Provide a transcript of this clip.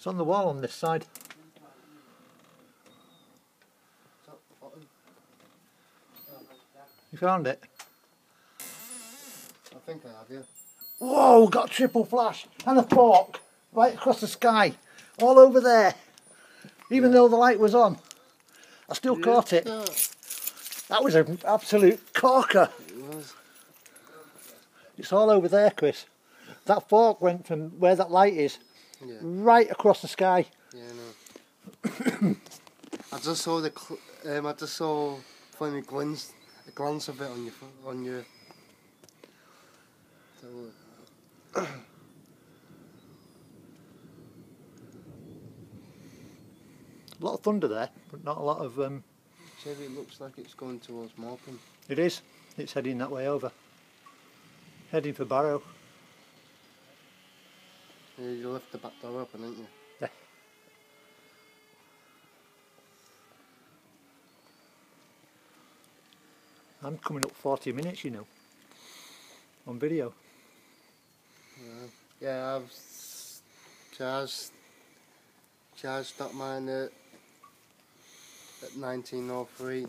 It's on the wall on this side. You found it? I think I have, yeah. Whoa, got a triple flash and a fork right across the sky, all over there. Even though the light was on, I still caught it. That was an absolute corker. It was. It's all over there, Chris. That fork went from where that light is, right across the sky. Yeah, no. I just saw funny glance of it on your. A lot of thunder there, but not a lot of. Maybe it looks like it's going towards Morecambe. It is. It's heading that way over. Heading for Barrow. Yeah, you left the back door open, didn't you? Yeah. I'm coming up 40 minutes, you know, on video. Yeah, I've charged up mine at 1903.